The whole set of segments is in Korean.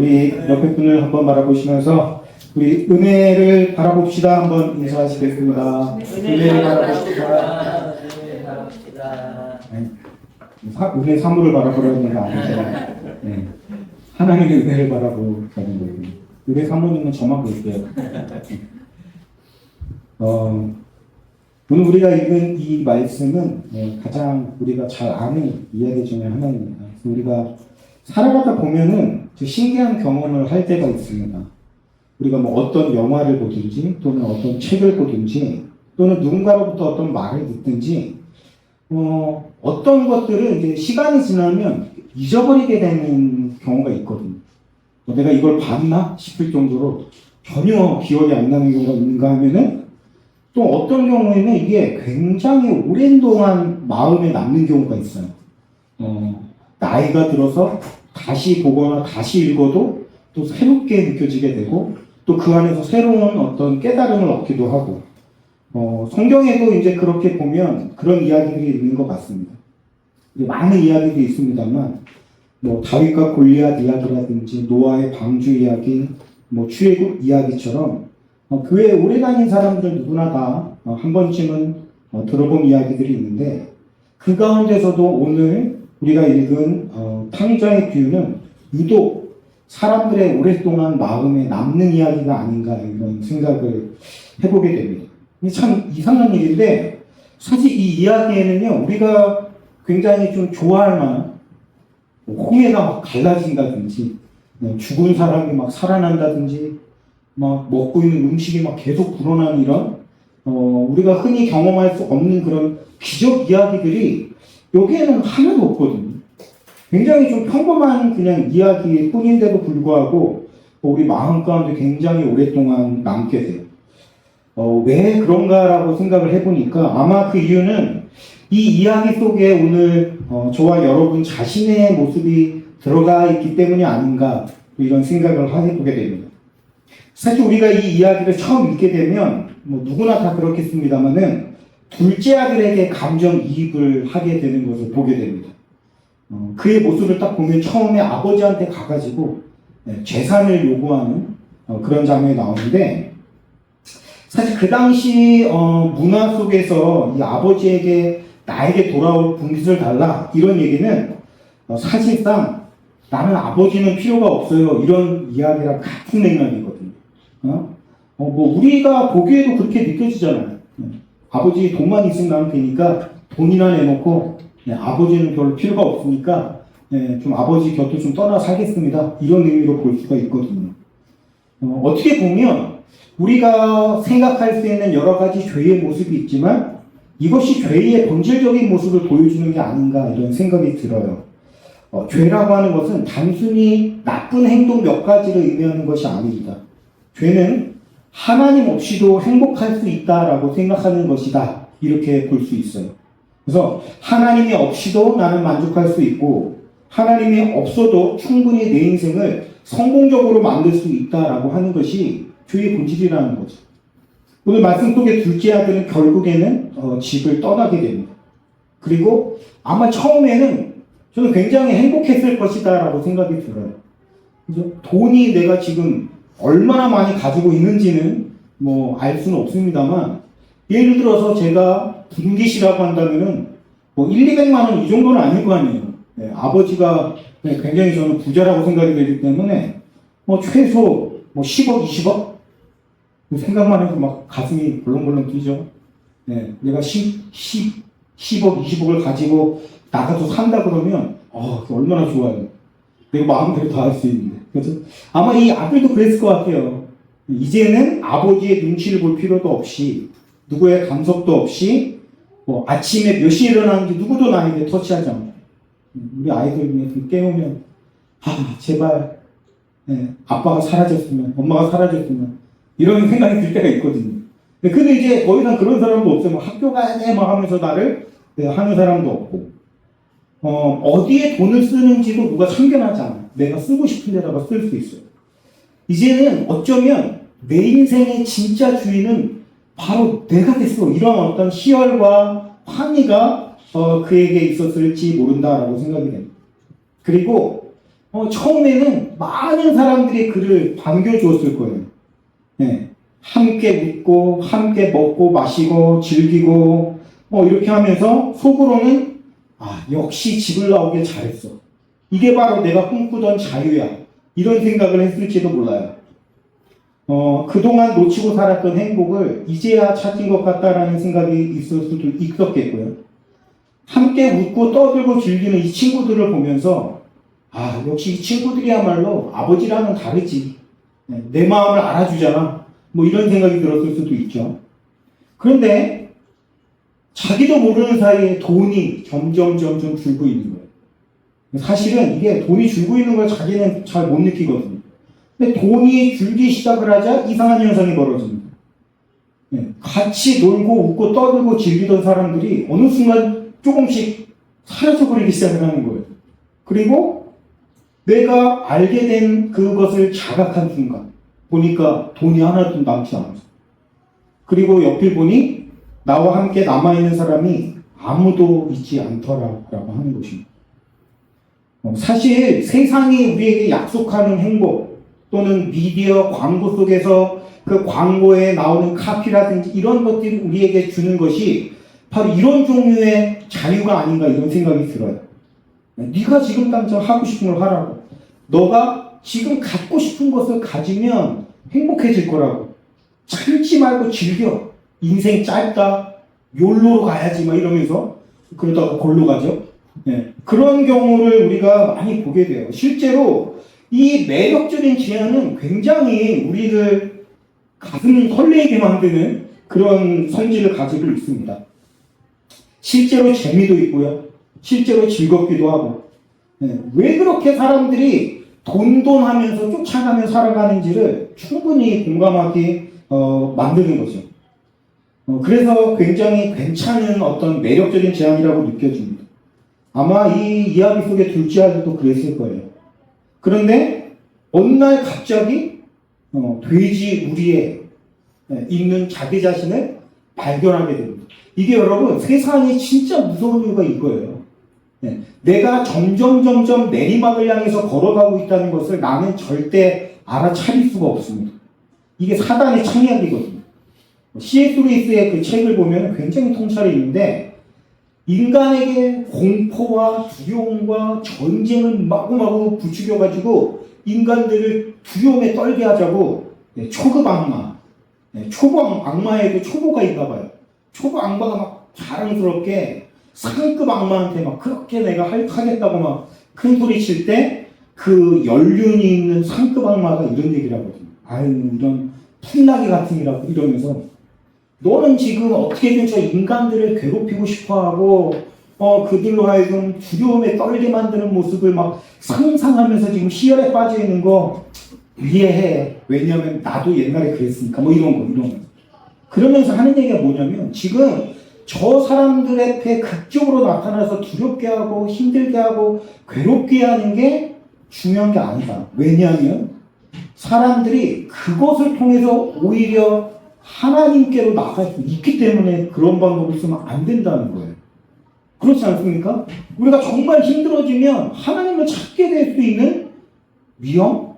우리 옆에 분을 한번 바라보시면서 우리 은혜를 바라봅시다. 한번 인사하시겠습니다. 은혜를 바라봅시다. 은혜를 바라봅시다. 은혜 사물을 바라보라는 게 아니잖아요. 네. 하나님의 은혜를 바라보자는 거예요. 은혜 사물은 저만 볼게요. 오늘 우리가 읽은 이 말씀은 가장 우리가 잘 아는 이야기 중에 하나입니다. 우리가 살아가다 보면은 신기한 경험을 할 때가 있습니다. 우리가 뭐 어떤 영화를 보든지 또는 어떤 책을 보든지 또는 누군가로부터 어떤 말을 듣든지 어떤 것들은 이제 시간이 지나면 잊어버리게 되는 경우가 있거든요. 내가 이걸 봤나 싶을 정도로 전혀 기억이 안 나는 경우가 있는가 하면은 또 어떤 경우에는 이게 굉장히 오랜 동안 마음에 남는 경우가 있어요. 나이가 들어서 다시 보거나 다시 읽어도 또 새롭게 느껴지게 되고 또 그 안에서 새로운 어떤 깨달음을 얻기도 하고 성경에도 이제 그렇게 보면 그런 이야기들이 있는 것 같습니다. 많은 이야기도 있습니다만 뭐 다윗과 골리앗 이야기라든지 노아의 방주 이야기, 뭐 출애굽 이야기처럼 교회에 오래 다닌 사람들 누구나 다 한 번쯤은 들어본 이야기들이 있는데 그 가운데서도 오늘 우리가 읽은 탕자의 비유는 유독 사람들의 오랫동안 마음에 남는 이야기가 아닌가 이런 생각을 해보게 됩니다. 참 이상한 일인데 사실 이 이야기에는요 우리가 굉장히 좀 좋아할 만한 홍해가 막 갈라진다든지 죽은 사람이 막 살아난다든지 막 먹고 있는 음식이 막 계속 불어나는 이런 우리가 흔히 경험할 수 없는 그런 기적 이야기들이 여기에는 하나도 없거든요. 굉장히 좀 평범한 그냥 이야기일 뿐인데도 불구하고 우리 마음 가운데 굉장히 오랫동안 남게 돼요. 왜 그런가라고 생각을 해보니까 아마 그 이유는 이 이야기 속에 오늘 저와 여러분 자신의 모습이 들어가 있기 때문이 아닌가 이런 생각을 해보게 됩니다. 사실 우리가 이 이야기를 처음 읽게 되면 뭐 누구나 다 그렇겠습니다만은 둘째 아들에게 감정이입을 하게 되는 것을 보게 됩니다. 그의 모습을 딱 보면 처음에 아버지한테 가가지고 재산을 요구하는 그런 장면이 나오는데 사실 그 당시 문화 속에서 이 아버지에게 나에게 돌아올 분깃을 달라 이런 얘기는 사실상 나는 아버지는 필요가 없어요 이런 이야기랑 같은 맥락이거든요. 뭐 우리가 보기에도 그렇게 느껴지잖아요. 아버지 돈만 있으면 나면 되니까 돈이나 내놓고 아버지는 별로 필요가 없으니까 좀 아버지 곁을 좀 떠나 살겠습니다. 이런 의미로 볼 수가 있거든요. 어떻게 보면 우리가 생각할 수 있는 여러 가지 죄의 모습이 있지만 이것이 죄의 본질적인 모습을 보여주는 게 아닌가 이런 생각이 들어요. 죄라고 하는 것은 단순히 나쁜 행동 몇 가지를 의미하는 것이 아닙니다. 죄는 하나님 없이도 행복할 수 있다라고 생각하는 것이다. 이렇게 볼 수 있어요. 그래서 하나님이 없이도 나는 만족할 수 있고 하나님이 없어도 충분히 내 인생을 성공적으로 만들 수 있다라고 하는 것이 죄의 본질이라는 거죠. 오늘 말씀 속의 둘째 아들은 결국에는 집을 떠나게 됩니다. 그리고 아마 처음에는 저는 굉장히 행복했을 것이다라고 생각이 들어요. 그래서 돈이 내가 지금 얼마나 많이 가지고 있는지는 뭐 알 수는 없습니다만 예를 들어서 제가 분깃이라고 한다면은 뭐 200만 원 이 정도는 아닐 거 아니에요. 아버지가 굉장히 저는 부자라고 생각이 되기 때문에 뭐 최소 뭐 10억, 20억 생각만 해도 막 가슴이 벌렁벌렁 뛰죠. 내가 10억, 20억을 가지고 나가서 산다 그러면 얼마나 좋아요. 내가 마음대로 다 할 수 있는데. 그래서 아마 이 아들도 그랬을 것 같아요. 이제는 아버지의 눈치를 볼 필요도 없이 누구의 간섭도 없이 뭐 아침에 몇 시에 일어나는지 누구도 나에게 터치하지 않고 우리 아이들 중에 깨우면 제발 아빠가 사라졌으면 엄마가 사라졌으면 이런 생각이 들 때가 있거든요. 근데 이제 더 이상 그런 사람도 없어요. 학교 가야 돼 막 하면서 나를 하는 사람도 없고 어디에 돈을 쓰는지도 누가 참견하지 않아요. 내가 쓰고 싶은 데다가 쓸 수 있어요. 이제는 어쩌면 내 인생의 진짜 주인은 바로 내가 됐어. 이런 어떤 희열과 환희가 그에게 있었을지 모른다라고 생각이 됩니다. 그리고 처음에는 많은 사람들이 그를 반겨주었을 거예요. 예. 함께 웃고, 함께 먹고, 마시고, 즐기고, 이렇게 하면서 속으로는, 역시 집을 나오길 잘했어. 이게 바로 내가 꿈꾸던 자유야. 이런 생각을 했을지도 몰라요. 그동안 놓치고 살았던 행복을 이제야 찾은 것 같다라는 생각이 있을 수도 있었겠고요. 함께 웃고 떠들고 즐기는 이 친구들을 보면서 역시 이 친구들이야말로 아버지랑은 다르지. 내 마음을 알아주잖아. 뭐 이런 생각이 들었을 수도 있죠. 그런데 자기도 모르는 사이에 돈이 점점 줄고 있는 거예요. 사실은 이게 돈이 줄고 있는 걸 자기는 잘 못 느끼거든요. 근데 돈이 줄기 시작을 하자 이상한 현상이 벌어집니다. 같이 놀고 웃고 떠들고 즐기던 사람들이 어느 순간 조금씩 사라져버리기 시작을 하는 거예요. 그리고 내가 알게 된 그것을 자각한 순간 보니까 돈이 하나도 남지 않았어. 그리고 옆을 보니 나와 함께 남아있는 사람이 아무도 있지 않더라라고 하는 것입니다. 사실 세상이 우리에게 약속하는 행복 또는 미디어 광고 속에서 그 광고에 나오는 카피라든지 이런 것들이 우리에게 주는 것이 바로 이런 종류의 자유가 아닌가 이런 생각이 들어요. 네가 지금 당장 하고 싶은 걸 하라고. 너가 지금 갖고 싶은 것을 가지면 행복해질 거라고. 참지 말고 즐겨. 인생 짧다. 욜로로 가야지 막 이러면서 그러다가 골로 가죠. 그런 경우를 우리가 많이 보게 돼요. 실제로 이 매력적인 제안은 굉장히 우리를 가슴 설레게 만드는 그런 성질을 가지고 있습니다. 실제로 재미도 있고요. 실제로 즐겁기도 하고. 왜 그렇게 사람들이 돈 하면서 쫓아가며 살아가는지를 충분히 공감하게 만드는 거죠. 그래서 굉장히 괜찮은 어떤 매력적인 제안이라고 느껴집니다. 아마 이 이야기 속의 둘째 아들도 그랬을 거예요. 그런데 어느 날 갑자기 돼지 우리에 있는 자기 자신을 발견하게 됩니다. 이게 여러분 세상이 진짜 무서운 이유가 이거예요. 내가 점점 내리막을 향해서 걸어가고 있다는 것을 나는 절대 알아차릴 수가 없습니다. 이게 사단의 창약이거든요. C.S. 루이스의 그 책을 보면 굉장히 통찰이 있는데 인간에게 공포와 두려움과 전쟁을 마구마구 부추겨가지고 인간들을 두려움에 떨게 하자고 초급 악마, 초보 악마에도 초보가 있나 봐요. 초보 악마가 막 자랑스럽게 상급 악마한테 막 그렇게 내가 하겠다고 막 큰 소리 칠 때 그 연륜이 있는 상급 악마가 이런 얘기를 하거든요. 이런 풀나기 같은 이라고 이러면서 너는 지금 어떻게든 저 인간들을 괴롭히고 싶어하고 그들로 하여금 두려움에 떨게 만드는 모습을 막 상상하면서 지금 희열에 빠져 있는 거 이해해. 왜냐하면 나도 옛날에 그랬으니까 뭐 이런 거. 그러면서 하는 얘기가 뭐냐면 지금 저 사람들 앞에 극적으로 나타나서 두렵게 하고 힘들게 하고 괴롭게 하는 게 중요한 게 아니다. 왜냐하면 사람들이 그것을 통해서 오히려 하나님께로 나갈 수 있기 때문에 그런 방법을 쓰면 안 된다는 거예요. 그렇지 않습니까? 우리가 정말 힘들어지면 하나님을 찾게 될 수 있는 위험?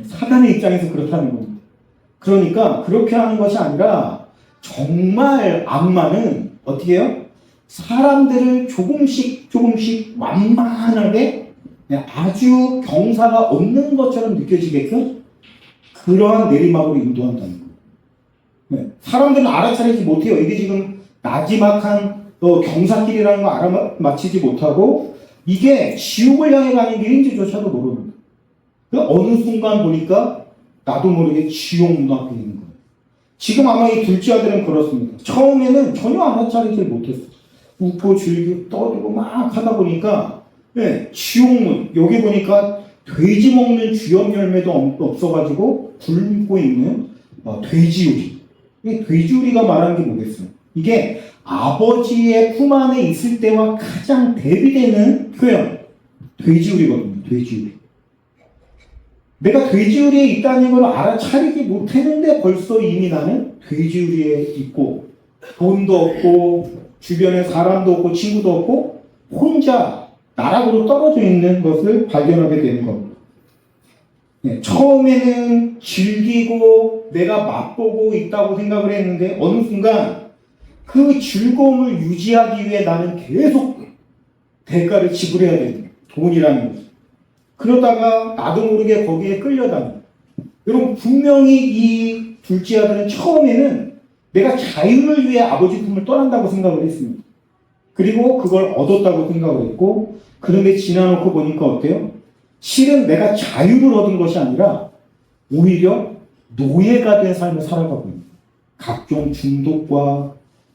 사단의 입장에서 그렇다는 겁니다. 그러니까 그렇게 하는 것이 아니라 정말 악마는 어떻게 해요? 사람들을 조금씩 완만하게 아주 경사가 없는 것처럼 느껴지게끔 그러한 내리막으로 인도한다는 거예요. 사람들은 알아차리지 못해요. 이게 지금 나지막한 경사길이라는 거 알아맞히지 못하고 이게 지옥을 향해 가는 길인지조차도 모릅니다. 어느 순간 보니까 나도 모르게 지옥 문 앞에 있는 거예요. 지금 아마 이 둘째 아들은 그렇습니다. 처음에는 전혀 알아차리지 못했어요. 웃고 즐기고 떠들고 막 하다 보니까 지옥문 여기 보니까 돼지 먹는 주염 열매도 없어가지고 굶고 있는 돼지우리. 돼지우리가 말하는 게 뭐겠어요? 이게 아버지의 품 안에 있을 때와 가장 대비되는 표현. 돼지우리거든요. 돼지우리. 내가 돼지우리에 있다는 걸 알아차리지 못했는데 벌써 이미 나는 돼지우리에 있고 돈도 없고 주변에 사람도 없고 친구도 없고 혼자 나락으로 떨어져 있는 것을 발견하게 되는 겁니다. 처음에는 즐기고 내가 맛보고 있다고 생각을 했는데 어느 순간 그 즐거움을 유지하기 위해 나는 계속 대가를 지불해야 되는 거예요. 돈이라는 거죠. 그러다가 나도 모르게 거기에 끌려다녀요. 여러분 분명히 이 둘째 아들은 처음에는 내가 자유를 위해 아버지 품을 떠난다고 생각을 했습니다. 그리고 그걸 얻었다고 생각을 했고 그런데 지나놓고 보니까 어때요? 실은 내가 자유를 얻은 것이 아니라 오히려 노예가 된 삶을 살아가고 있는 거예요. 각종 중독과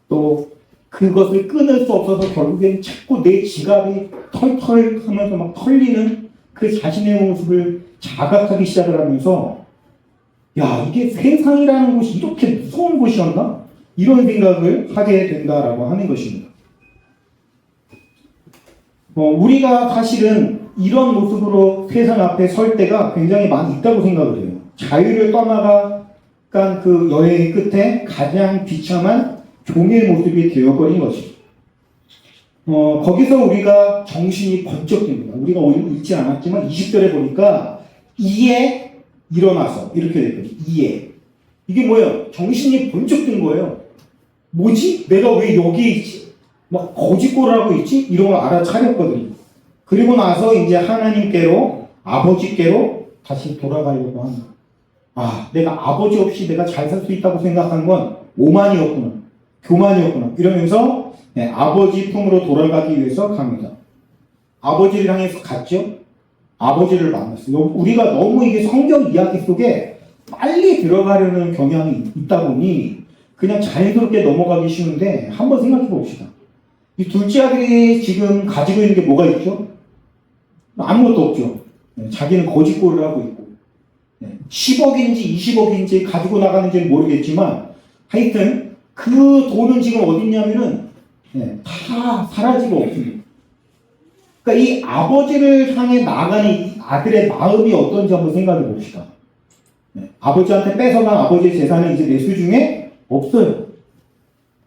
또 그것을 끊을 수 없어서 결국엔 자꾸 내 지갑이 털털 하면서 막 털리는 그 자신의 모습을 자각하기 시작을 하면서 야, 이게 세상이라는 곳이 이렇게 무서운 곳이었나? 이런 생각을 하게 된다라고 하는 것입니다. 우리가 사실은 이런 모습으로 세상 앞에 설 때가 굉장히 많이 있다고 생각을 해요. 자유를 떠나간 그 여행의 끝에 가장 비참한 종의 모습이 되어버린 것이죠. 거기서 우리가 정신이 번쩍 듭니다. 우리가 오늘 읽지 않았지만 20절에 보니까 이에 일어나서 이렇게 됐거든요. 이에. 이게 뭐예요? 정신이 번쩍 든 거예요. 뭐지? 내가 왜 여기에 있지? 막 거짓골을 하고 있지? 이런 걸 알아차렸거든요. 그리고 나서 이제 하나님께로, 아버지께로 다시 돌아가려고 합니다. 아, 내가 아버지 없이 내가 잘 살 수 있다고 생각한 건 오만이었구나. 교만이었구나. 이러면서 아버지 품으로 돌아가기 위해서 갑니다. 아버지를 향해서 갔죠? 아버지를 만났어요. 우리가 너무 이게 성경 이야기 속에 빨리 들어가려는 경향이 있다 보니 그냥 자연스럽게 넘어가기 쉬운데 한번 생각해 봅시다. 이 둘째 아들이 지금 가지고 있는 게 뭐가 있죠? 아무것도 없죠. 자기는 거짓골을 하고 있고 10억인지 20억인지 가지고 나가는지는 모르겠지만 하여튼 그 돈은 지금 어디 있냐면은 다 사라지고 없습니다. 그러니까 이 아버지를 향해 나아가는 이 아들의 마음이 어떤지 한번 생각해 봅시다. 아버지한테 뺏어간 아버지의 재산은 이제 내 수중에 없어요.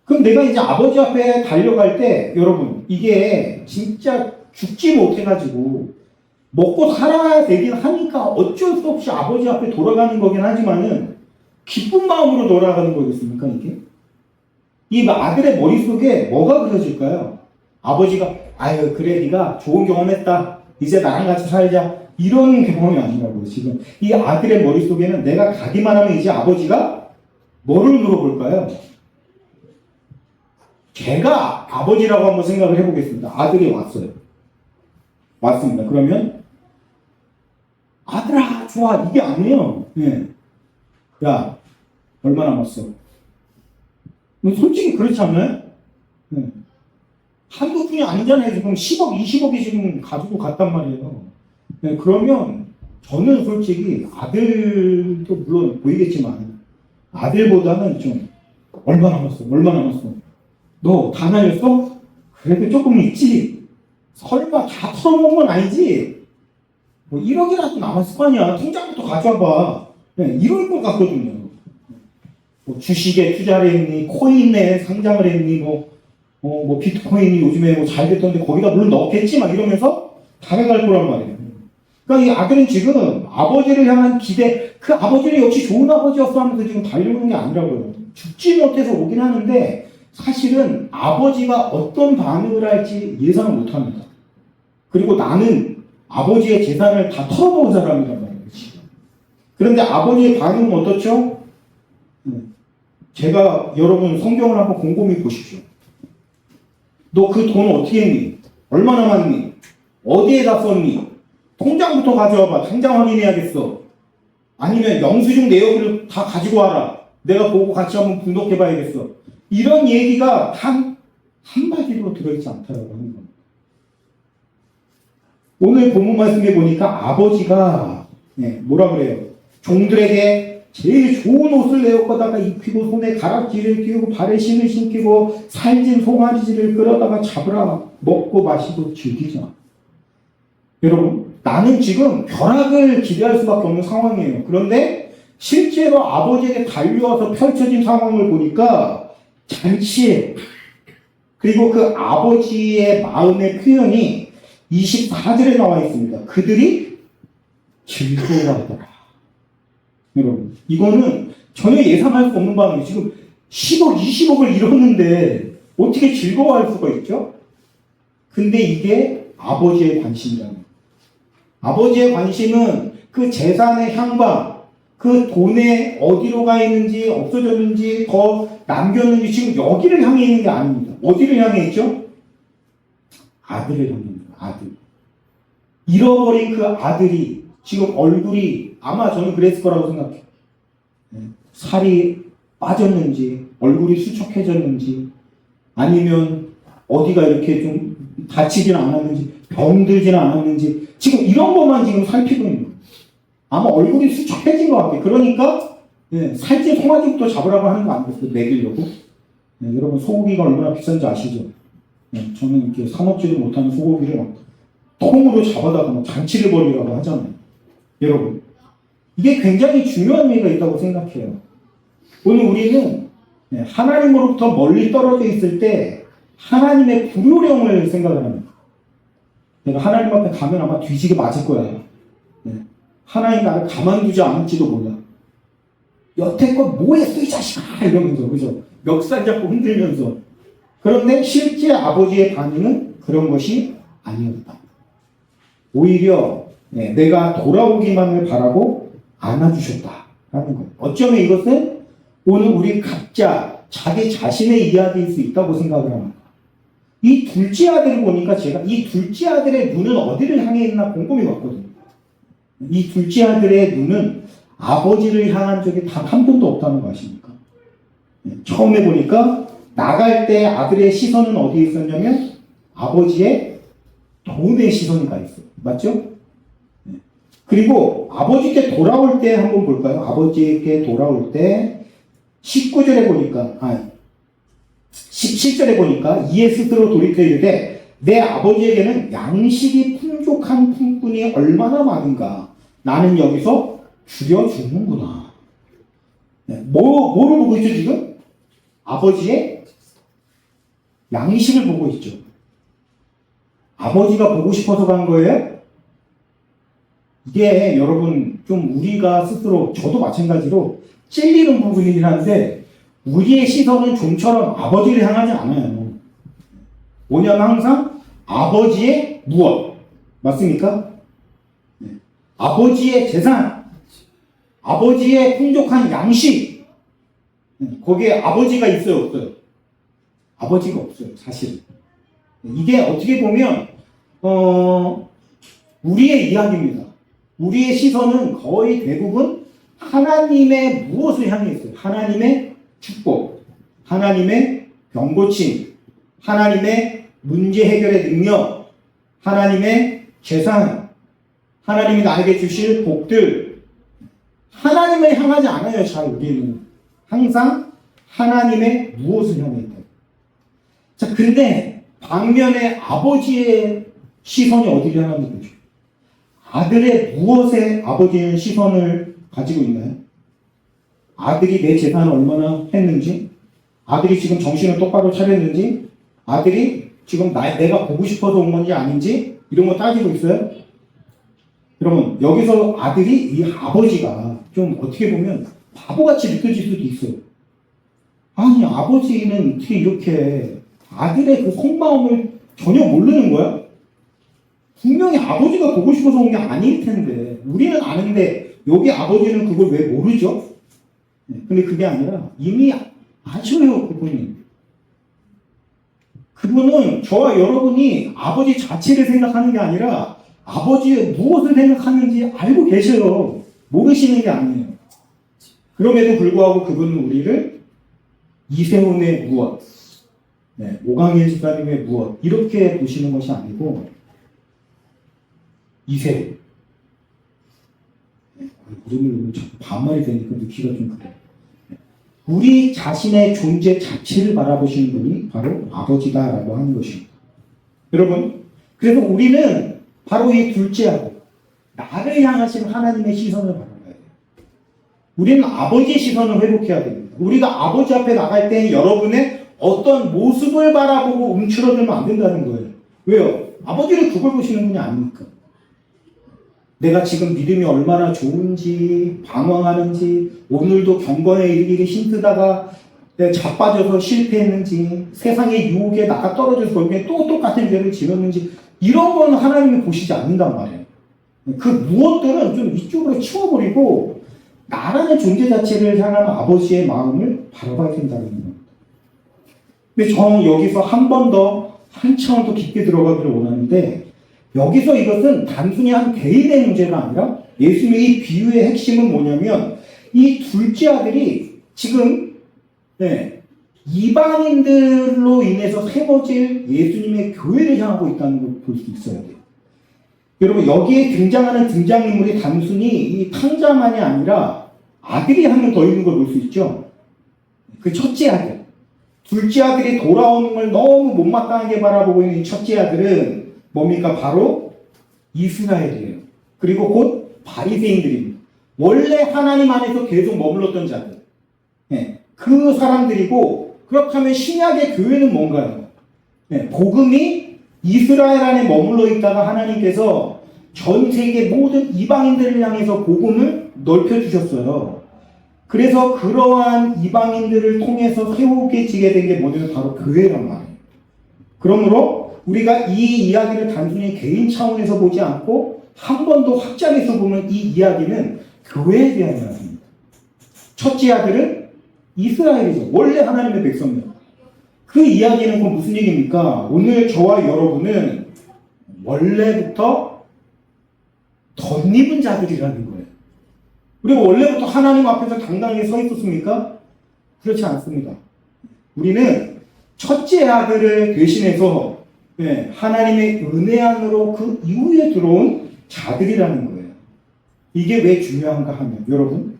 그럼 내가 이제 아버지 앞에 달려갈 때 여러분 이게 진짜 죽지 못해가지고 먹고 살아야 되긴 하니까 어쩔 수 없이 아버지 앞에 돌아가는 거긴 하지만은 기쁜 마음으로 돌아가는 거겠습니까 이게? 이 아들의 머릿속에 뭐가 그려질까요? 아버지가 아유 그래 네가 좋은 경험했다 이제 나랑 같이 살자 이런 경험이 아니라고요. 지금 이 아들의 머릿속에는 내가 가기만 하면 이제 아버지가 뭐를 물어볼까요? 제가 아버지라고 한번 생각을 해보겠습니다. 아들이 왔어요. 왔습니다. 그러면 아들아 좋아 이게 아니에요. 야 얼마 남았어? 솔직히 그렇지 않나요? 한두 푼이 아니잖아요. 지금 10억, 20억이 지금 가지고 갔단 말이에요. 그러면 저는 솔직히 아들도 물론 보이겠지만 아들보다는 좀 얼마 남았어? 얼마 남았어? 너 다 날렸어? 그래도 조금 있지? 설마 다 털어먹은 건 아니지? 뭐 1억이라도 남았을 거 아니야. 통장부터 가져와봐. 이럴 것 같거든요. 뭐 주식에 투자를 했니? 코인에 상장을 했니? 뭐 비트코인이 요즘에 뭐 잘 됐던데 거기다 물론 넣겠지? 막 이러면서 다가갈 거란 말이에요. 그러니까 이 아들은 지금 아버지를 향한 기대, 그 아버지는 역시 좋은 아버지였어 하면서 지금 달려오는 게 아니라고요. 죽지 못해서 오긴 하는데 사실은 아버지가 어떤 반응을 할지 예상을 못합니다. 그리고 나는 아버지의 재산을 다 털어먹은 사람이란 말이에요. 지금. 그런데 아버지의 반응은 어떻죠? 제가 여러분 성경을 한번 곰곰이 보십시오. 너 그 돈 어떻게 했니? 얼마 남았니? 어디에다 썼니? 통장부터 가져와봐. 당장 확인해야겠어. 아니면 영수증 내역을 다 가지고 와라. 내가 보고 같이 한번 분석해봐야겠어. 이런 얘기가 단 한마디로 들어있지 않다라고 하는 겁니다. 오늘 본문 말씀에 보니까 아버지가 뭐라 그래요? 종들에게 제일 좋은 옷을 내어다가 입히고 손에 가락지를 끼우고 발에 신을 신기고 살진 송아지를 끌어다가 잡으라. 먹고 마시고 즐기자. 여러분 나는 지금 벼락을 기대할 수밖에 없는 상황이에요. 그런데 실제로 아버지에게 달려와서 펼쳐진 상황을 보니까 잔치에 그리고 그 아버지의 마음의 표현이 24절에 나와 있습니다. 그들이 즐거워하더라. 여러분. 이거는 전혀 예상할 수 없는 반응이에요. 지금 10억, 20억을 잃었는데 어떻게 즐거워할 수가 있죠? 근데 이게 아버지의 관심이라는 거예요. 아버지의 관심은 그 재산의 향방, 그 돈에 어디로 가 있는지, 없어졌는지, 더 남겼는지 지금 여기를 향해 있는 게 아닙니다. 어디를 향해 있죠? 아들을 향해 있는 거예요. 아들. 잃어버린 그 아들이 지금 얼굴이 아마 저는 그랬을 거라고 생각해요. 살이 빠졌는지, 얼굴이 수척해졌는지, 아니면 어디가 이렇게 좀 다치지는 않았는지, 병들지는 않았는지, 지금 이런 것만 지금 살피고 있는 거예요. 아마 얼굴이 수척해진 것 같아요. 그러니까, 살찐 송아지부터 잡으라고 하는 거 아니겠어요? 먹이려고. 여러분, 소고기가 얼마나 비싼지 아시죠? 저는 이렇게 사먹지도 못하는 소고기를 막 통으로 잡아다가 막 잔치를 벌이라고 하잖아요. 여러분, 이게 굉장히 중요한 의미가 있다고 생각해요. 오늘 우리는 하나님으로부터 멀리 떨어져 있을 때 하나님의 불효령을 생각을 합니다. 내가 하나님 앞에 가면 아마 뒤지게 맞을 거야. 하나님 나를 가만두지 않을지도 몰라. 여태껏 뭐 했어 이 자식아 이러면서, 그죠? 멱살 잡고 흔들면서. 그런데 실제 아버지의 반응은 그런 것이 아니었다. 오히려 내가 돌아오기만을 바라고 안아주셨다라는 거예요. 어쩌면 이것은 오늘 우리 각자 자기 자신의 이야기일 수 있다고 생각을 합니다. 이 둘째 아들을 보니까 제가 이 둘째 아들의 눈은 어디를 향해 있나 곰곰이 봤거든요. 이 둘째 아들의 눈은 아버지를 향한 적이 단 한 번도 없다는 거 아십니까? 처음에 보니까 나갈 때 아들의 시선은 어디에 있었냐면 아버지의 돈의 시선이 가 있어요. 맞죠? 그리고 아버지께 돌아올 때 한번 볼까요? 아버지께 돌아올 때 19절에 보니까 17절에 보니까 이에 스스로 돌이켜 이르되 내 아버지에게는 양식이 풍족한 품꾼이 얼마나 많은가. 나는 여기서 죽여 죽는구나. 뭐를 보고 있죠 지금? 아버지의 양식을 보고 있죠. 아버지가 보고 싶어서 간 거예요? 이게 여러분 좀 우리가 스스로, 저도 마찬가지로 찔리는 부분이긴 한데 우리의 시선은 좀처럼 아버지를 향하지 않아요. 뭐냐면 항상 아버지의 무엇, 맞습니까? 아버지의 재산, 아버지의 풍족한 양식, 거기에 아버지가 있어요, 없어요? 아버지가 없어요, 사실은. 이게 어떻게 보면 우리의 이야기입니다. 우리의 시선은 거의 대부분 하나님의 무엇을 향해 있어요? 하나님의 축복, 하나님의 병고침, 하나님의 문제 해결의 능력, 하나님의 재산, 하나님이 나에게 주실 복들, 하나님을 향하지 않아요. 잘 우리는 항상 하나님의 무엇을 향해 있다. 자, 근데 반면에 아버지의 시선이 어디를 향하는 거죠? 아들의 무엇에 아버지의 시선을 가지고 있나요? 아들이 내 재산을 얼마나 했는지, 아들이 지금 정신을 똑바로 차렸는지, 아들이 지금 내가 보고 싶어서 온 건지 아닌지 이런 거 따지고 있어요? 여러분, 여기서 아들이, 이 아버지가 좀 어떻게 보면 바보같이 느껴질 수도 있어요. 아니, 아버지는 어떻게 이렇게 아들의 그 속마음을 전혀 모르는 거야? 분명히 아버지가 보고 싶어서 온 게 아닐 텐데, 우리는 아는데 여기 아버지는 그걸 왜 모르죠? 근데 그게 아니라 이미 아셔요, 그분이. 그분은 저와 여러분이 아버지 자체를 생각하는 게 아니라 아버지의 무엇을 생각하는지 알고 계셔요. 모르시는 게 아니에요. 그럼에도 불구하고 그분은 우리를 이세훈의 무엇, 오강일 집사님의 무엇 이렇게 보시는 것이 아니고 이세훈. 이름을 자꾸 반말이 되니까 귀가 좀 그래. 우리 자신의 존재 자체를 바라보시는 분이 바로 아버지다라고 하는 것입니다. 여러분, 그래서 우리는 바로 이 둘째 아들, 나를 향하신 하나님의 시선을 바라봐야 돼요. 우리는 아버지의 시선을 회복해야 됩니다. 우리가 아버지 앞에 나갈 때 여러분의 어떤 모습을 바라보고 움츠러들면 안 된다는 거예요. 왜요? 아버지는 그걸 보시는 분이 아니니까. 내가 지금 믿음이 얼마나 좋은지, 방황하는지, 오늘도 경건에 이르기를 힘쓰다가 내가 자빠져서 실패했는지, 세상의 유혹에 나가 떨어져서 결국에 또 똑같은 죄를 지었는지, 이런 건 하나님이 보시지 않는단 말이에요. 그 무엇들은 좀 이쪽으로 치워버리고, 나라는 존재 자체를 향한 아버지의 마음을 바라봐야 된다는 겁니다. 근데 저 여기서 한 번 더, 한 차원 더 깊게 들어가기를 원하는데, 여기서 이것은 단순히 한 개인의 문제가 아니라 예수님의 이 비유의 핵심은 뭐냐면 이 둘째 아들이 지금 이방인들로 인해서 세워질 예수님의 교회를 향하고 있다는 걸 볼 수 있어야 돼요. 여러분 여기에 등장하는 등장인물이 단순히 이 탕자만이 아니라 아들이 한 명 더 있는 걸 볼 수 있죠. 그 첫째 아들. 둘째 아들이 돌아오는 걸 너무 못마땅하게 바라보고 있는 이 첫째 아들은 뭡니까? 바로 이스라엘이에요. 그리고 곧 바리새인들입니다. 원래 하나님 안에서 계속 머물렀던 자들. 그 사람들이고, 그렇다면 신약의 교회는 뭔가요? 복음이 이스라엘 안에 머물러 있다가 하나님께서 전 세계 모든 이방인들을 향해서 복음을 넓혀주셨어요. 그래서 그러한 이방인들을 통해서 세우게 된 게 뭐냐면 바로 교회란 말이에요. 그러므로 우리가 이 이야기를 단순히 개인 차원에서 보지 않고 한 번 더 확장해서 보면 이 이야기는 교회에 대한 이야기입니다. 첫째 아들은 이스라엘이죠. 원래 하나님의 백성입니다. 그 이야기는 그 무슨 얘기입니까? 오늘 저와 여러분은 원래부터 덧입은 자들이라는 거예요. 우리가 원래부터 하나님 앞에서 당당하게 서 있었습니까? 그렇지 않습니다. 우리는 첫째 아들을 대신해서 하나님의 은혜 안으로 그 이후에 들어온 자들이라는 거예요. 이게 왜 중요한가 하면 여러분,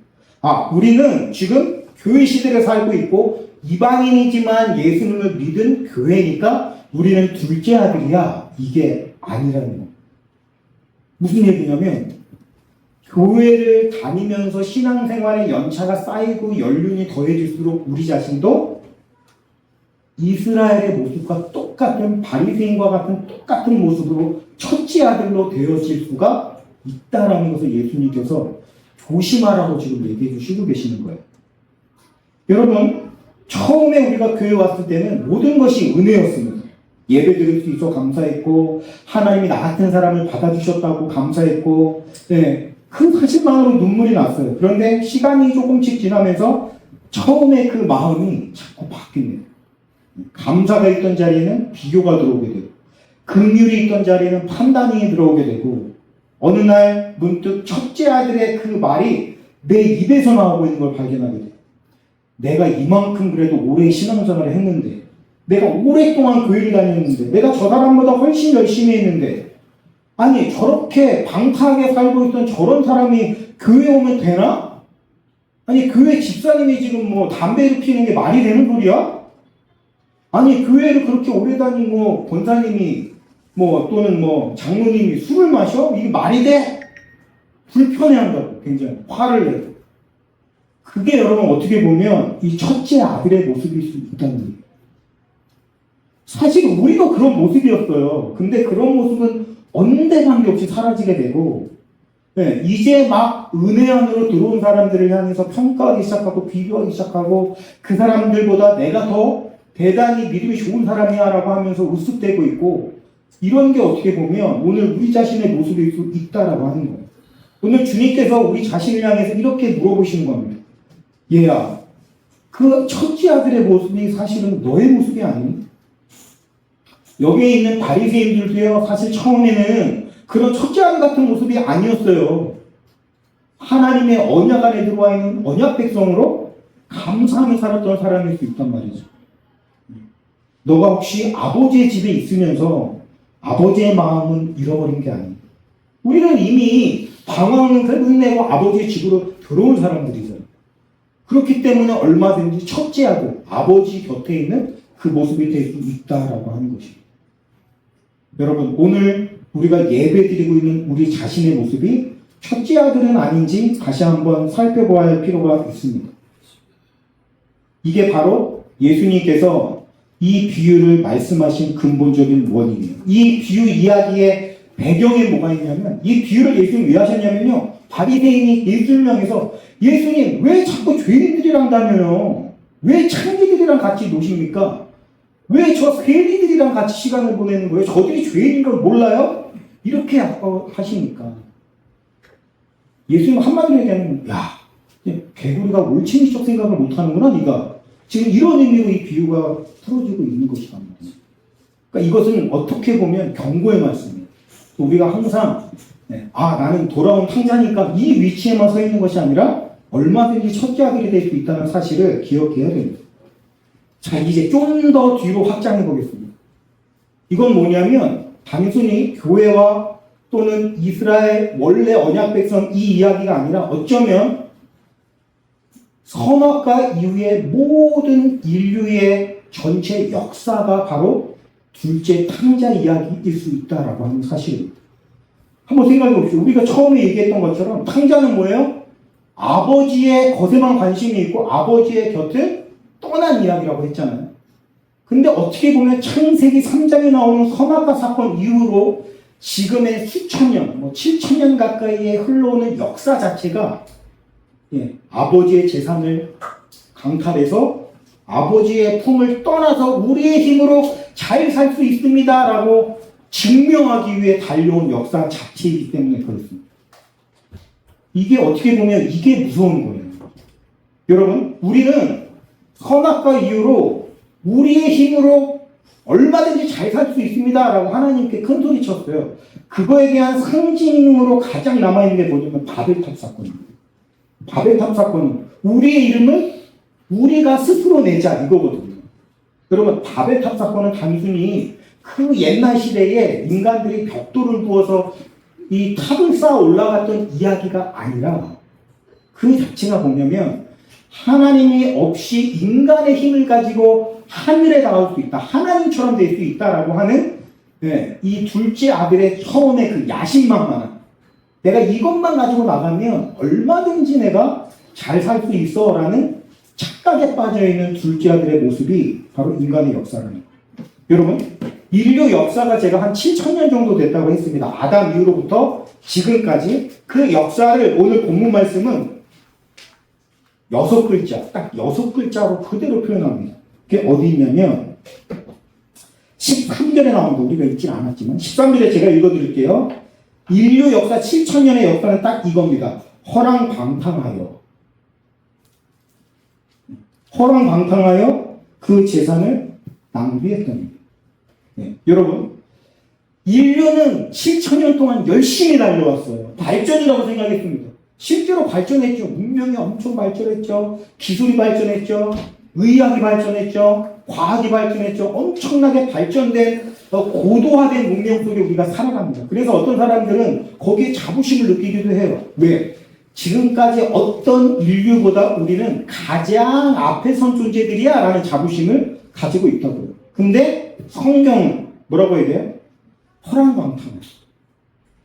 우리는 지금 교회 시대를 살고 있고 이방인이지만 예수님을 믿은 교회니까 우리는 둘째 아들이야. 이게 아니라는 거예요. 무슨 얘기냐면 교회를 다니면서 신앙생활의 연차가 쌓이고 연륜이 더해질수록 우리 자신도 이스라엘의 모습과 똑같은 바리새인과 같은 똑같은 모습으로 첫째 아들로 되어질 수가 있다라는 것을 예수님께서 조심하라고 지금 얘기해 주시고 계시는 거예요. 여러분, 처음에 우리가 교회 왔을 때는 모든 것이 은혜였습니다. 예배 드릴 수 있어 감사했고 하나님이 나 같은 사람을 받아주셨다고 감사했고 그 사실만으로 눈물이 났어요. 그런데 시간이 조금씩 지나면서 처음에 그 마음이 자꾸 바뀝니다. 감사가 있던 자리에는 비교가 들어오게 되고 긍휼이 있던 자리에는 판단이 들어오게 되고 어느 날 문득 첫째 아들의 그 말이 내 입에서 나오고 있는 걸 발견하게 돼요. 내가 이만큼 그래도 오래 신앙생활을 했는데 내가 오랫동안 교회를 다녔는데 내가 저 사람보다 훨씬 열심히 했는데 아니 저렇게 방탕하게 살고 있던 저런 사람이 교회 오면 되나? 아니 교회 집사님이 지금 뭐 담배를 피우는 게 말이 되는 소리야? 아니 교회를 그렇게 오래 다니고 권사님이 뭐 또는 뭐 장로님이 술을 마셔? 이게 말이 돼? 불편해한다고 굉장히 화를 내고 그게 여러분 어떻게 보면 이 첫째 아들의 모습일 수 있다는 거예요. 사실 우리도 그런 모습이었어요. 근데 그런 모습은 언제관계 없이 사라지게 되고 이제 막 은혜 안으로 들어온 사람들을 향해서 평가하기 시작하고 비교하기 시작하고 그 사람들보다 내가 더 대단히 믿음이 좋은 사람이야 라고 하면서 우습대고 있고 이런 게 어떻게 보면 오늘 우리 자신의 모습일 수 있다라고 하는 거예요. 오늘 주님께서 우리 자신을 향해서 이렇게 물어보시는 겁니다. 얘야, 그 첫째 아들의 모습이 사실은 너의 모습이 아니니? 여기에 있는 바리새인들도요, 사실 처음에는 그런 첫째 아들 같은 모습이 아니었어요. 하나님의 언약 안에 들어와 있는 언약 백성으로 감사하며 살았던 사람일 수 있단 말이죠. 너가 혹시 아버지의 집에 있으면서 아버지의 마음은 잃어버린 게 아니에요. 우리는 이미 방황을 끝내고 아버지의 집으로 들어온 사람들이잖아요. 그렇기 때문에 얼마든지 첫째 아들, 아버지 곁에 있는 그 모습이 될 수 있다라고 하는 것입니다. 여러분, 오늘 우리가 예배드리고 있는 우리 자신의 모습이 첫째 아들은 아닌지 다시 한번 살펴봐야 할 필요가 있습니다. 이게 바로 예수님께서 이 비유를 말씀하신 근본적인 원인이에요. 이 비유 이야기의 배경에 뭐가 있냐면 이 비유를 예수님이 왜 하셨냐면요. 바리새인이 예수를 명해서 예수님 왜 자꾸 죄인들이랑 다녀요? 왜 창기들이랑 같이 노십니까? 왜 저 세리들이랑 같이 시간을 보내는 거예요? 저들이 죄인인 걸 몰라요? 이렇게 하시니까 예수님 한마디로 얘기하면 야 개구리가 올챙이적 생각을 못하는구나 네가. 지금 이런 의미로 이 비유가 풀어지고 있는 것이란 말이에요. 그러니까 이것은 어떻게 보면 경고의 말씀이에요. 우리가 항상 나는 돌아온 탕자니까 이 위치에만 서 있는 것이 아니라 얼마든지 첫째 아들이 될 수 있다는 사실을 기억해야 됩니다. 자, 이제 좀 더 뒤로 확장해 보겠습니다. 이건 뭐냐면 단순히 교회와 또는 이스라엘 원래 언약 백성 이 이야기가 아니라 어쩌면 선악과 이후의 모든 인류의 전체 역사가 바로 둘째 탕자 이야기일 수 있다라고 하는 사실입니다. 한번 생각해 봅시다. 우리가 처음에 얘기했던 것처럼 탕자는 뭐예요? 아버지의 것에만 관심이 있고 아버지의 곁을 떠난 이야기라고 했잖아요. 근데 어떻게 보면 창세기 3장에 나오는 선악과 사건 이후로 지금의 수천 년, 7,000년 가까이에 흘러오는 역사 자체가 아버지의 재산을 강탈해서 아버지의 품을 떠나서 우리의 힘으로 잘 살 수 있습니다 라고 증명하기 위해 달려온 역사 자체이기 때문에 그렇습니다. 이게 어떻게 보면 이게 무서운 거예요. 여러분, 우리는 선악과 이후로 우리의 힘으로 얼마든지 잘 살 수 있습니다 라고 하나님께 큰 소리 쳤어요. 그거에 대한 상징으로 가장 남아있는 게 뭐냐면 바벨탑 사건입니다. 바벨탑 사건은 우리의 이름을 우리가 스스로 내자 이거거든요. 여러분, 바벨탑 사건은 단순히 그 옛날 시대에 인간들이 벽돌을 부어서 이 탑을 쌓아 올라갔던 이야기가 아니라 그 자체가 뭐냐면 하나님이 없이 인간의 힘을 가지고 하늘에 닿을 수 있다. 하나님처럼 될 수 있다라고 하는 이 둘째 아들의 처음에 그 야심만만한 내가 이것만 가지고 나가면 얼마든지 내가 잘 살 수 있어 라는 착각에 빠져있는 둘째 아들의 모습이 바로 인간의 역사라는 거예요. 여러분, 인류 역사가 제가 한 7,000년 정도 됐다고 했습니다. 아담 이후로부터 지금까지 그 역사를 오늘 본문 말씀은 6글자, 딱 6글자로 그대로 표현합니다. 그게 어디 있냐면 13절에 나옵니다. 우리가 읽진 않았지만 13절에 제가 읽어드릴게요. 인류 역사 7,000년의 역사는 딱 이겁니다. 허랑방탕하여 그 재산을 낭비했더니. 여러분, 인류는 7,000년 동안 열심히 달려왔어요. 발전이라고 생각했습니다. 실제로 발전했죠. 문명이 엄청 발전했죠. 기술이 발전했죠. 의학이 발전했죠. 과학이 발전했죠. 엄청나게 발전된 고도화된 문명 속에 우리가 살아갑니다. 그래서 어떤 사람들은 거기에 자부심을 느끼기도 해요. 왜? 지금까지 어떤 인류보다 우리는 가장 앞에 선 존재들이야 라는 자부심을 가지고 있다고요. 근데 성경은 뭐라고 얘기해요? 허랑방탕했어.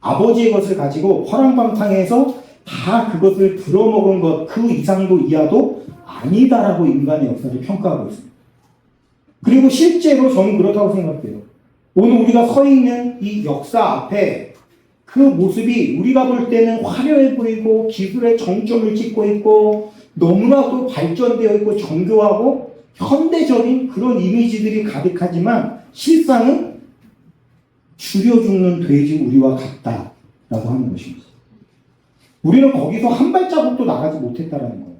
아버지의 것을 가지고 허랑방탕해서 다 그것을 들어먹은 것 그 이상도 이하도 아니다라고 인간의 역사를 평가하고 있습니다. 그리고 실제로 저는 그렇다고 생각해요. 오늘 우리가 서 있는 이 역사 앞에 그 모습이 우리가 볼 때는 화려해 보이고 기술의 정점을 찍고 있고 너무나도 발전되어 있고 정교하고 현대적인 그런 이미지들이 가득하지만 실상은 죽여 죽는 돼지 우리와 같다라고 하는 것입니다. 우리는 거기서 한 발자국도 나가지 못했다라는 거예요.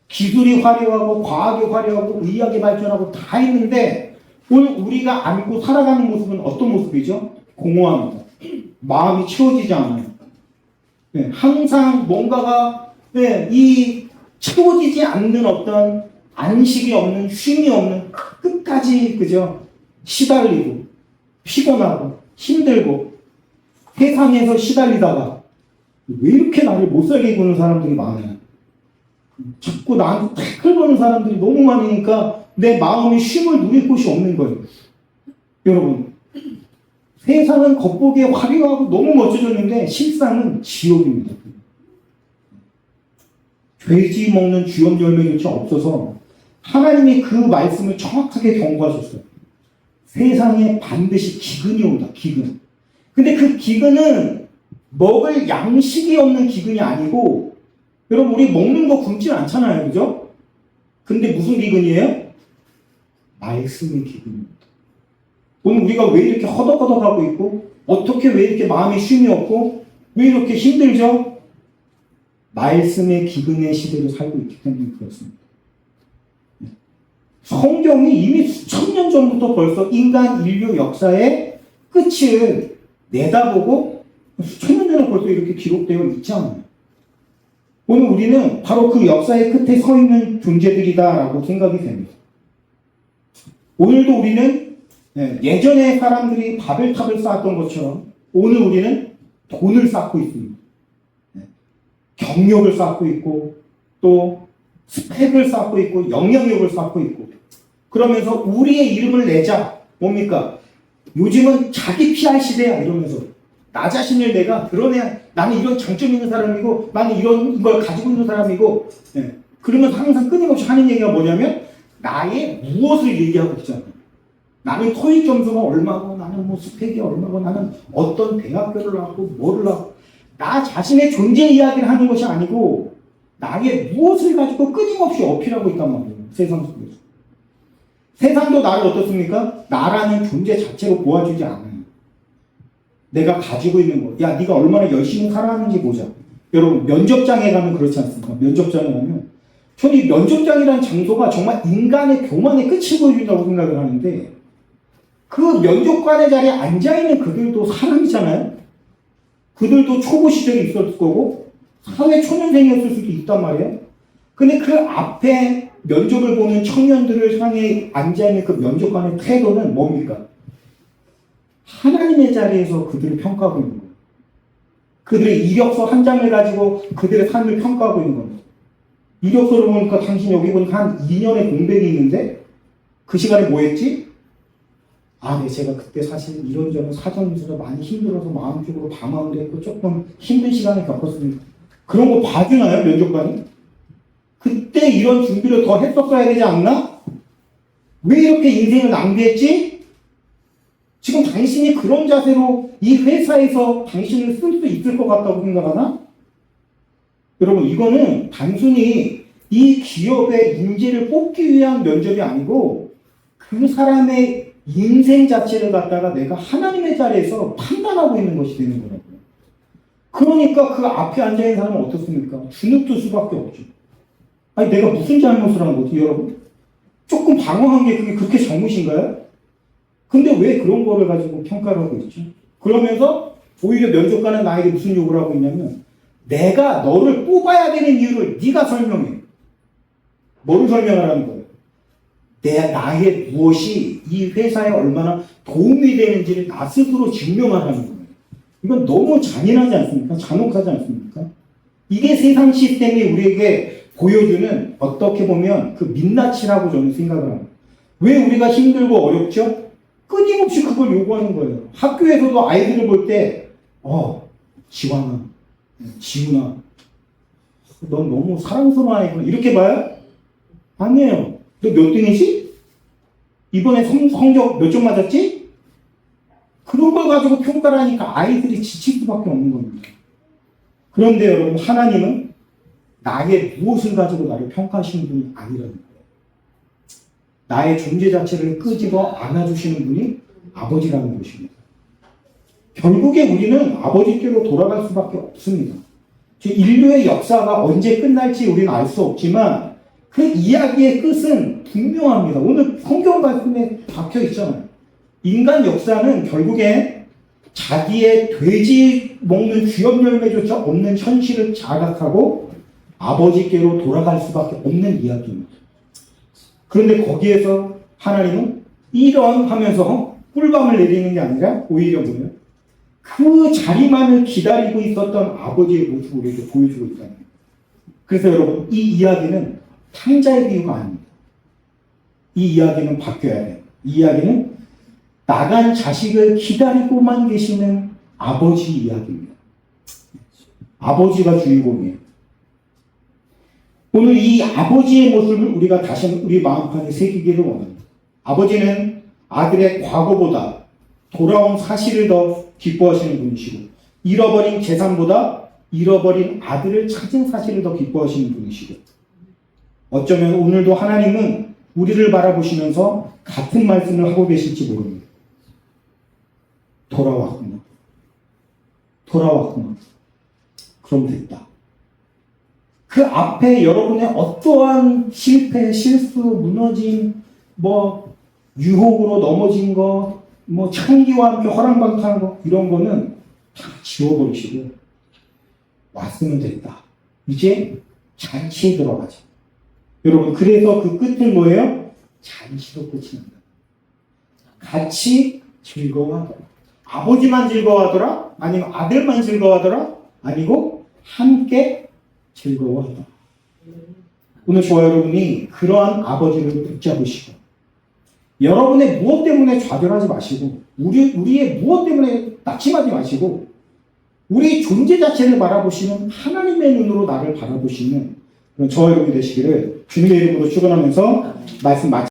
기술이 화려하고 과학이 화려하고 의학이 발전하고 다 했는데 오늘 우리가 안고 살아가는 모습은 어떤 모습이죠? 공허합니다. 마음이 채워지지 않아요. 항상 뭔가가 이 채워지지 않는 어떤 안식이 없는 쉼이 없는 끝까지 그죠? 시달리고 피곤하고 힘들고 세상에서 시달리다가 왜 이렇게 나를 못살게 구는 사람들이 많아요. 자꾸 나한테 태클 거는 사람들이 너무 많으니까 내 마음이 쉼을 누릴 곳이 없는 거예요. 여러분, 세상은 겉보기에 화려하고 너무 멋져졌는데 실상은 지옥입니다. 돼지 먹는 주염 열매조차 없어서 하나님이 그 말씀을 정확하게 경고하셨어요. 세상에 반드시 기근이 온다. 기근. 근데 그 기근은 먹을 양식이 없는 기근이 아니고, 여러분, 우리 먹는 거 굶진 않잖아요. 그죠? 근데 무슨 기근이에요? 말씀의 기근입니다. 오늘 우리가 왜 이렇게 허덕허덕하고 있고, 어떻게 왜 이렇게 마음에 쉼이 없고, 왜 이렇게 힘들죠? 말씀의 기근의 시대로 살고 있기 때문에 그렇습니다. 성경이 이미 수천 년 전부터 벌써 인간 인류 역사의 끝을 내다보고 수천 년 전에 벌써 이렇게 기록되어 있잖아요. 오늘 우리는 바로 그 역사의 끝에 서 있는 존재들이다라고 생각이 됩니다. 오늘도 우리는 예전에 사람들이 바벨탑을 쌓았던 것처럼 오늘 우리는 돈을 쌓고 있습니다. 경력을 쌓고 있고 또 스펙을 쌓고 있고 영향력을 쌓고 있고 그러면서 우리의 이름을 내자. 뭡니까? 요즘은 자기 PR 시대야 이러면서 나 자신을 내가 드러내야 나는 이런 장점이 있는 사람이고 나는 이런 걸 가지고 있는 사람이고 그러면서 항상 끊임없이 하는 얘기가 뭐냐면 나의 무엇을 얘기하고 있잖아요. 나는 토익 점수가 얼마고 나는 뭐 스펙이 얼마고 나는 어떤 대학교를 나왔고 뭐를 나왔고 나 자신의 존재 이야기를 하는 것이 아니고 나의 무엇을 가지고 끊임없이 어필하고 있단 말이에요. 세상 속에서. 세상도 나를 어떻습니까? 나라는 존재 자체로 보아주지 않아요. 내가 가지고 있는 것. 야, 네가 얼마나 열심히 살아가는지 보자. 여러분, 면접장에 가면 그렇지 않습니까? 면접장에 가면. 저는 이 면접장이라는 장소가 정말 인간의 교만의 끝을 보여준다고 생각을 하는데 그 면접관의 자리에 앉아있는 그들도 사람이잖아요? 그들도 초보 시절이 있었을 거고 사회 초년생이었을 수도 있단 말이에요. 근데 그 앞에 면접을 보는 청년들을 향해 앉아있는 그 면접관의 태도는 뭡니까? 하나님의 자리에서 그들을 평가하고 있는 거예요. 그들의 이력서 한 장을 가지고 그들의 삶을 평가하고 있는 겁니다. 이력서를 보니까 당신 여기 보니까 한 2년의 공백이 있는데 그 시간에 뭐 했지? 아, 네, 제가 그때 사실 이런저런 사정이 있어서 많이 힘들어서 마음적으로 방황을 했고 조금 힘든 시간을 겪었습니다. 그런 거 봐주나요, 면접관이? 그때 이런 준비를 더 했었어야 되지 않나? 왜 이렇게 인생을 낭비했지? 지금 당신이 그런 자세로 이 회사에서 당신을 쓸 수 있을 것 같다고 생각하나? 여러분, 이거는 단순히 이 기업의 인재를 뽑기 위한 면접이 아니고 그 사람의 인생 자체를 갖다가 내가 하나님의 자리에서 판단하고 있는 것이 되는 거라고요. 그러니까 그 앞에 앉아있는 사람은 어떻습니까? 주눅들 수밖에 없죠. 아니, 내가 무슨 잘못을 한 거지, 여러분? 조금 방황한 게 그게 그렇게 잘못인가요? 근데 왜 그런 거를 가지고 평가를 하고 있죠? 그러면서 오히려 면접관은 나에게 무슨 욕을 하고 있냐면 내가 너를 뽑아야 되는 이유를 네가 설명해. 뭐를 설명하라는 거예요? 나의 무엇이 이 회사에 얼마나 도움이 되는지를 나 스스로 증명하라는 거예요. 이건 너무 잔인하지 않습니까? 잔혹하지 않습니까? 이게 세상 시스템이 우리에게 보여주는 어떻게 보면 그 민낯이라고 저는 생각을 합니다. 왜 우리가 힘들고 어렵죠? 끊임없이 그걸 요구하는 거예요. 학교에서도 아이들을 볼 때, 지환아, 지훈아, 넌 너무 사랑스러운 아이구나. 이렇게 봐요? 아니에요. 너 몇 등이지? 이번에 성적 몇 점 맞았지? 그런 걸 가지고 평가를 하니까 아이들이 지칠 수밖에 없는 겁니다. 그런데 여러분, 하나님은 나의 무엇을 가지고 나를 평가하시는 분이 아니라는 거예요. 나의 존재 자체를 끄집어 안아주시는 분이 아버지라는 것입니다. 결국에 우리는 아버지께로 돌아갈 수밖에 없습니다. 인류의 역사가 언제 끝날지 우리는 알 수 없지만 그 이야기의 끝은 분명합니다. 오늘 성경 말씀에 박혀 있잖아요. 인간 역사는 결국에 자기의 돼지 먹는 귀염 열매조차 없는 현실을 자각하고 아버지께로 돌아갈 수밖에 없는 이야기입니다. 그런데 거기에서 하나님은 이런 하면서 꿀밤을 내리는 게 아니라 오히려 보면 그 자리만을 기다리고 있었던 아버지의 모습을 우리에게 보여주고 있다는 거예요. 그래서 여러분, 이 이야기는 탕자의 비유가 아닙니다. 이 이야기는 바뀌어야 돼요. 이 이야기는 나간 자식을 기다리고만 계시는 아버지 이야기입니다. 아버지가 주인공이에요. 오늘 이 아버지의 모습을 우리가 다시 우리 마음판에 새기기를 원합니다. 아버지는 아들의 과거보다 돌아온 사실을 더 기뻐하시는 분이시고, 잃어버린 재산보다 잃어버린 아들을 찾은 사실을 더 기뻐하시는 분이시고, 어쩌면 오늘도 하나님은 우리를 바라보시면서 같은 말씀을 하고 계실지 모릅니다. 돌아왔구나. 돌아왔구나. 그럼 됐다. 그 앞에 여러분의 어떠한 실패, 실수, 무너짐, 유혹으로 넘어진 거, 창기와 함께 허랑방탕한 거, 이런 거는 다 지워버리시고, 왔으면 됐다. 이제 잔치에 들어가자. 여러분, 그래서 그 끝은 뭐예요? 잔치로 끝이 난다. 같이 즐거워하더라. 아버지만 즐거워하더라? 아니면 아들만 즐거워하더라? 아니고, 함께 즐거워하더라. 오늘 저와 여러분이 그러한 아버지를 붙잡으시고, 여러분의 무엇 때문에 좌절하지 마시고, 우리의 무엇 때문에 낙심하지 마시고, 우리 존재 자체를 바라보시는 하나님의 눈으로 나를 바라보시는 그런 저와 여러분이 되시기를 주님의 이름으로 축원하면서 말씀 마치